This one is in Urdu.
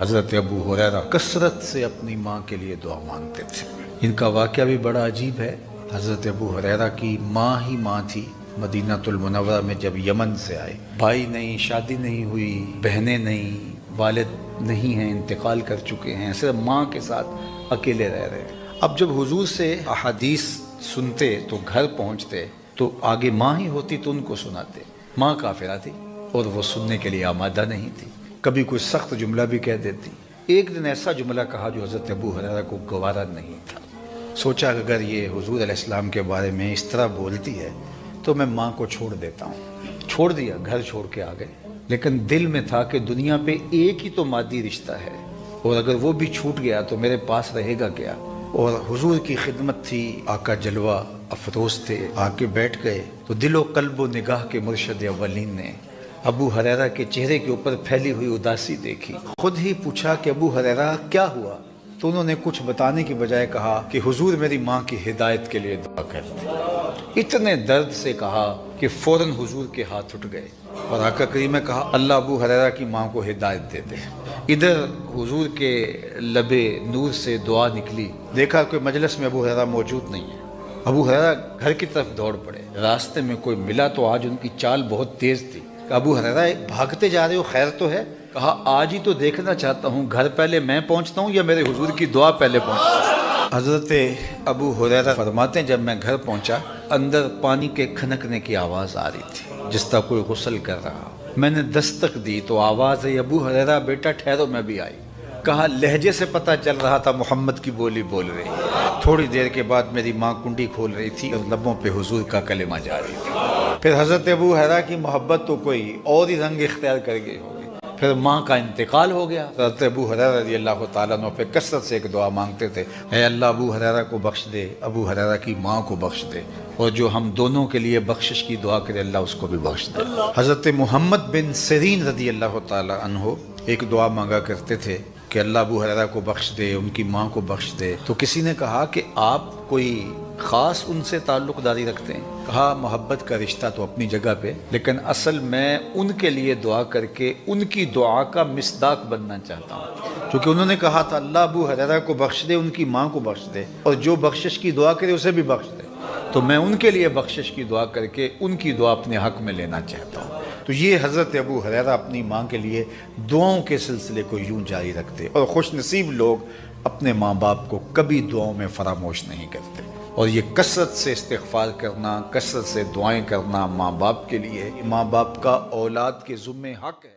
حضرت ابو ہریرہ کثرت سے اپنی ماں کے لیے دعا مانگتے تھے۔ ان کا واقعہ بھی بڑا عجیب ہے۔ حضرت ابو ہریرہ کی ماں ہی ماں تھی۔ مدینہ المنورہ میں جب یمن سے آئے، بھائی نہیں، شادی نہیں ہوئی، بہنیں نہیں، والد نہیں ہیں، انتقال کر چکے ہیں، صرف ماں کے ساتھ اکیلے رہ رہے ہیں۔ اب جب حضور سے احادیث سنتے تو گھر پہنچتے تو آگے ماں ہی ہوتی تو ان کو سناتے۔ ماں کافرہ تھی اور وہ سننے کے لیے آمادہ نہیں تھی، کبھی کوئی سخت جملہ بھی کہہ دیتی۔ ایک دن ایسا جملہ کہا جو حضرت ابو ہریرہ کو گوارا نہیں تھا۔ سوچا کہ اگر یہ حضور علیہ السلام کے بارے میں اس طرح بولتی ہے تو میں ماں کو چھوڑ دیتا ہوں۔ چھوڑ دیا، گھر چھوڑ کے آ گئے، لیکن دل میں تھا کہ دنیا پہ ایک ہی تو مادی رشتہ ہے، اور اگر وہ بھی چھوٹ گیا تو میرے پاس رہے گا کیا۔ اور حضور کی خدمت تھی، آقا جلوہ افروز تھے، آ کے بیٹھ گئے تو دل و قلب و نگاہ کے مرشد اولین نے ابو ہریرہ کے چہرے کے اوپر پھیلی ہوئی اداسی دیکھی۔ خود ہی پوچھا کہ ابو ہریرہ کیا ہوا؟ تو انہوں نے کچھ بتانے کی بجائے کہا کہ حضور میری ماں کی ہدایت کے لیے دعا کرتے۔ اتنے درد سے کہا کہ فوراً حضور کے ہاتھ اٹھ گئے اور آقا کریم نے کہا اللہ ابو ہریرہ کی ماں کو ہدایت دے دے۔ ادھر حضور کے لبے نور سے دعا نکلی، دیکھا کوئی مجلس میں ابو ہریرہ موجود نہیں ہے۔ ابو ہریرہ گھر کی طرف دوڑ پڑے، راستے میں کوئی ملا تو آج ان کی چال بہت تیز تھی۔ کہ ابو ہریرہ بھاگتے جا رہے ہو، خیر تو ہے؟ کہا آج ہی تو دیکھنا چاہتا ہوں، گھر پہلے میں پہنچتا ہوں یا میرے حضور کی دعا پہلے پہنچتا ہوں؟ حضرت ابو ہریرہ فرماتے ہیں جب میں گھر پہنچا، اندر پانی کے کھنکنے کی آواز آ رہی تھی جس طرح کوئی غسل کر رہا۔ میں نے دستک دی تو آواز ہے ابو ہریرہ بیٹا ٹھہرو، میں بھی آئی۔ کہا لہجے سے پتہ چل رہا تھا محمد کی بولی بول رہی ہے۔ تھوڑی دیر کے بعد میری ماں کنڈی کھول رہی تھی اور لبوں پہ حضور کا کلمہ جاری تھا۔ پھر حضرت ابو ہریرہ کی محبت تو کوئی اور ہی رنگ اختیار کر گئی ہوگی۔ پھر ماں کا انتقال ہو گیا۔ حضرت ابو ہریرہ رضی اللہ تعالیٰ عنہ پہ کثرت سے ایک دعا مانگتے تھے، اے اللہ ابو ہریرہ کو بخش دے، ابو ہریرہ کی ماں کو بخش دے، اور جو ہم دونوں کے لیے بخشش کی دعا کرے اللہ اس کو بھی بخش دے۔ حضرت محمد بن سیرین رضی اللہ تعالیٰ عنہ ایک دعا مانگا کرتے تھے کہ اللہ ابو ہریرہ کو بخش دے، ان کی ماں کو بخش دے۔ تو کسی نے کہا کہ آپ کوئی خاص ان سے تعلق داری رکھتے ہیں؟ کہا محبت کا رشتہ تو اپنی جگہ پہ، لیکن اصل میں ان کے لیے دعا کر کے ان کی دعا کا مصداق بننا چاہتا ہوں، کیونکہ انہوں نے کہا تھا اللہ ابو ہریرہ کو بخش دے، ان کی ماں کو بخش دے، اور جو بخشش کی دعا کرے اسے بھی بخش دے۔ تو میں ان کے لیے بخشش کی دعا کر کے ان کی دعا اپنے حق میں لینا چاہتا ہوں۔ تو یہ حضرت ابو ہریرہ اپنی ماں کے لیے دعاؤں کے سلسلے کو یوں جاری رکھتے، اور خوش نصیب لوگ اپنے ماں باپ کو کبھی دعاؤں میں فراموش نہیں کرتے۔ اور یہ کثرت سے استغفار کرنا، کثرت سے دعائیں کرنا ماں باپ کے لیے، ماں باپ کا اولاد کے ذمہ حق ہے۔